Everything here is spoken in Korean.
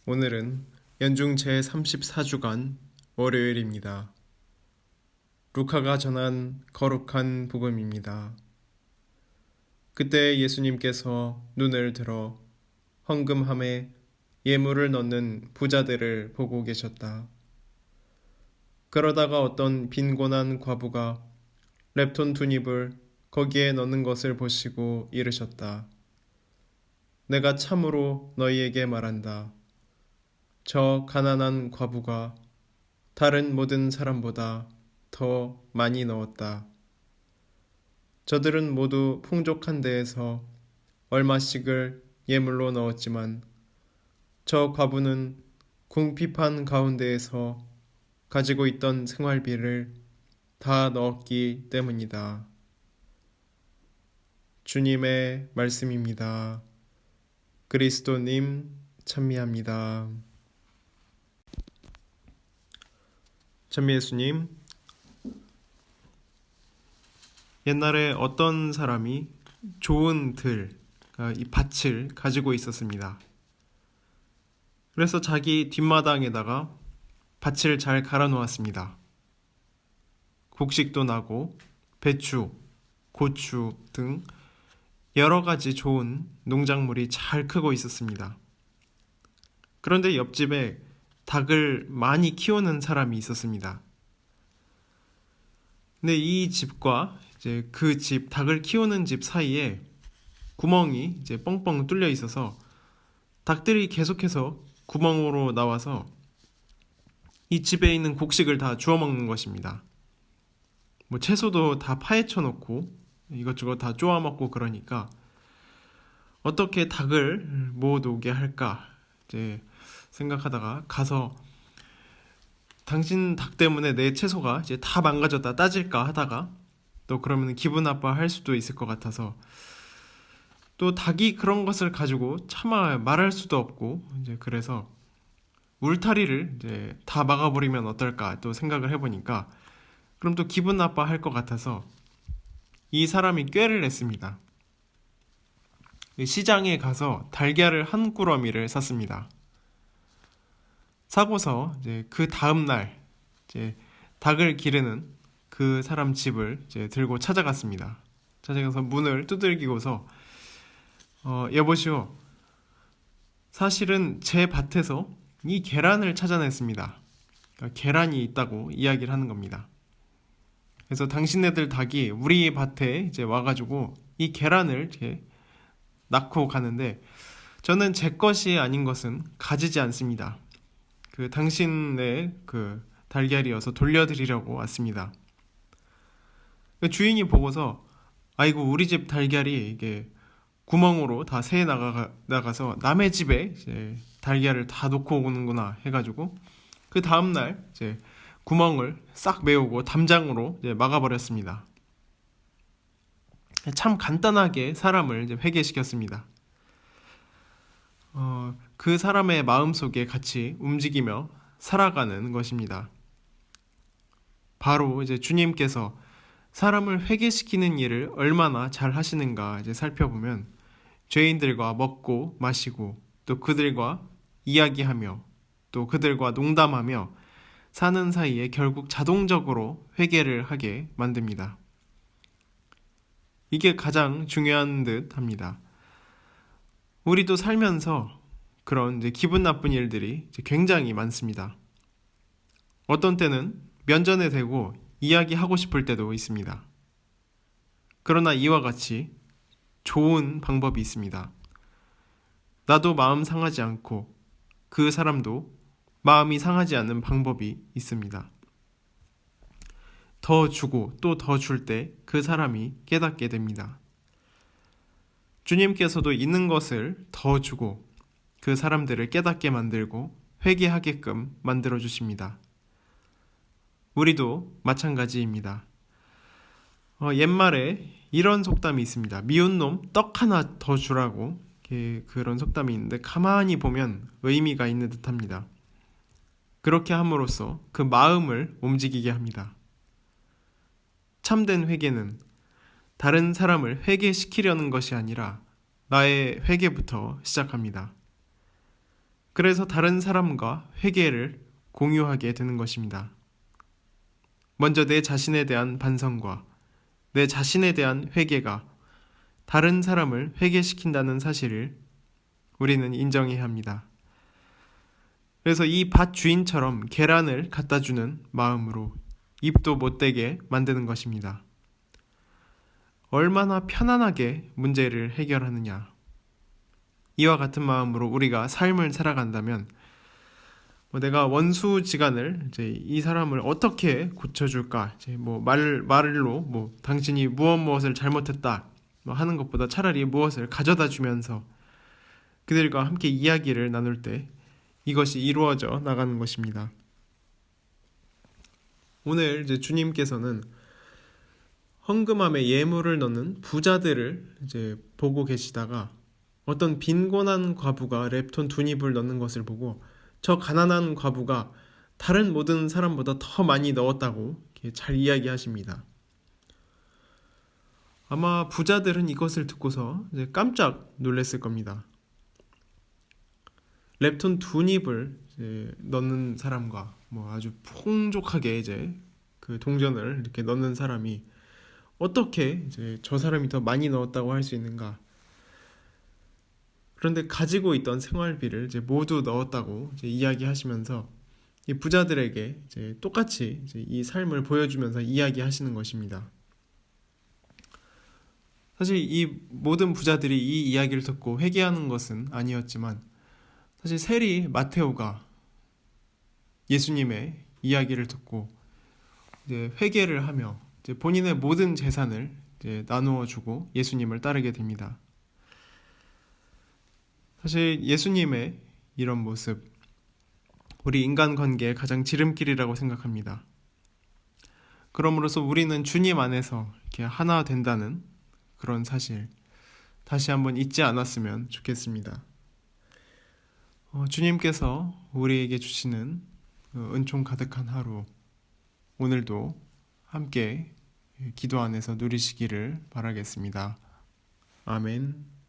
오늘은 연중 제34주간 월요일입니다. 루카가 전한 거룩한 복음입니다. 그때 예수님께서 눈을 들어 헌금함에 예물을 넣는 부자들을 보고 계셨다. 그러다가 어떤 빈곤한 과부가 렙톤 두 입을 거기에 넣는 것을 보시고 이르셨다. 내가 참으로 너희에게 말한다. 저 가난한 과부가 다른 모든 사람보다 더 많이 넣었다. 저들은 모두 풍족한 데에서 얼마씩을 예물로 넣었지만 저 과부는 궁핍한 가운데에서 가지고 있던 생활비를 다 넣었기 때문이다. 주님의 말씀입니다. 그리스도님 찬미합니다. 찬미 예수님, 옛날에 어떤 사람이 좋은 이 밭을 가지고 있었습니다. 그래서 자기 뒷마당에다가 밭을 잘 갈아 놓았습니다. 곡식도 나고 배추, 고추 등 여러 가지 좋은 농작물이 잘 크고 있었습니다. 그런데 옆집에 닭을 많이 키우는 사람이 있었습니다. 근데 이 집과 이제 그 집, 닭을 키우는 집 사이에 구멍이 이제 뻥뻥 뚫려 있어서 닭들이 계속해서 구멍으로 나와서 이 집에 있는 곡식을 다 주워 먹는 것입니다. 채소도 다 파헤쳐 놓고 이것저것 다 쪼아 먹고 그러니까 어떻게 닭을 못 오게 할까 이제 생각하다가 가서 당신 닭 때문에 내 채소가 이제 다 망가졌다 따질까 하다가 또 그러면 기분 나빠할 수도 있을 것 같아서 또 닭이 그런 것을 가지고 차마 말할 수도 없고 이제 그래서 울타리를 이제 다 막아버리면 어떨까 또 생각을 해보니까 그럼 또 기분 나빠할 것 같아서 이 사람이 꾀를 냈습니다. 시장에 가서 달걀을 한 꾸러미를 샀습니다. 사고서 이제 그 다음 날 이제 닭을 기르는 그 사람 집을 이제 들고 찾아갔습니다. 찾아가서 문을 두들기고서 여보시오, 사실은 제 밭에서 이 계란을 찾아냈습니다. 그러니까 계란이 있다고 이야기를 하는 겁니다. 그래서 당신네들 닭이 우리 밭에 이제 와가지고 이 계란을 이제 낳고 가는데 저는 제 것이 아닌 것은 가지지 않습니다. 그 당신의 그 달걀이어서 돌려드리려고 왔습니다. 그 주인이 보고서 아이고 우리 집 달걀이 이게 구멍으로 다 새어 나가서 남의 집에 이제 달걀을 다 놓고 오는구나 해가지고 그 다음날 이제 구멍을 싹 메우고 담장으로 이제 막아버렸습니다. 참 간단하게 사람을 이제 회개시켰습니다. 그 사람의 마음속에 같이 움직이며 살아가는 것입니다. 바로 이제 주님께서 사람을 회개시키는 일을 얼마나 잘 하시는가 이제 살펴보면 죄인들과 먹고 마시고 또 그들과 이야기하며 또 그들과 농담하며 사는 사이에 결국 자동적으로 회개를 하게 만듭니다. 이게 가장 중요한 듯 합니다. 우리도 살면서 그런 이제 기분 나쁜 일들이 이제 굉장히 많습니다. 어떤 때는 면전에 대고 이야기하고 싶을 때도 있습니다. 그러나 이와 같이 좋은 방법이 있습니다. 나도 마음 상하지 않고 그 사람도 마음이 상하지 않는 방법이 있습니다. 더 주고 또 더 줄 때 그 사람이 깨닫게 됩니다. 주님께서도 있는 것을 더 주고 그 사람들을 깨닫게 만들고 회개하게끔 만들어 주십니다. 우리도 마찬가지입니다. 옛말에 이런 속담이 있습니다. 미운 놈 떡 하나 더 주라고 그런 속담이 있는데 가만히 보면 의미가 있는 듯합니다. 그렇게 함으로써 그 마음을 움직이게 합니다. 참된 회개는 다른 사람을 회개시키려는 것이 아니라 나의 회개부터 시작합니다. 그래서 다른 사람과 회개를 공유하게 되는 것입니다. 먼저 내 자신에 대한 반성과 내 자신에 대한 회개가 다른 사람을 회개시킨다는 사실을 우리는 인정해야 합니다. 그래서 이 밭 주인처럼 계란을 갖다 주는 마음으로 입도 못되게 만드는 것입니다. 얼마나 편안하게 문제를 해결하느냐. 이와 같은 마음으로 우리가 삶을 살아간다면 내가 원수지간을 이 사람을 어떻게 고쳐줄까? 말로 당신이 무엇을 잘못했다 하는 것보다 차라리 무엇을 가져다 주면서 그들과 함께 이야기를 나눌 때 이것이 이루어져 나가는 것입니다. 오늘 주님께서는 헌금함에 예물을 넣는 부자들을 보고 계시다가 어떤 빈곤한 과부가 렙톤 2닙을 넣는 것을 보고 저 가난한 과부가 다른 모든 사람보다 더 많이 넣었다고 잘 이야기하십니다. 아마 부자들은 이것을 듣고서 깜짝 놀랐을 겁니다. 렙톤 2닙을 넣는 사람과 아주 풍족하게 그 동전을 이렇게 넣는 사람이 어떻게 저 사람이 더 많이 넣었다고 할 수 있는가? 그런데 가지고 있던 생활비를 모두 넣었다고 이야기하시면서 이 부자들에게 똑같이 이 삶을 보여주면서 이야기하시는 것입니다. 사실 이 모든 부자들이 이 이야기를 듣고 회개하는 것은 아니었지만 사실 세리 마테오가 예수님의 이야기를 듣고 회개를 하며 본인의 모든 재산을 나누어 주고 예수님을 따르게 됩니다. 사실 예수님의 이런 모습, 우리 인간관계의 가장 지름길이라고 생각합니다. 그럼으로써 우리는 주님 안에서 이렇게 하나 된다는 그런 사실, 다시 한번 잊지 않았으면 좋겠습니다. 주님께서 우리에게 주시는 은총 가득한 하루, 오늘도 함께 기도 안에서 누리시기를 바라겠습니다. 아멘.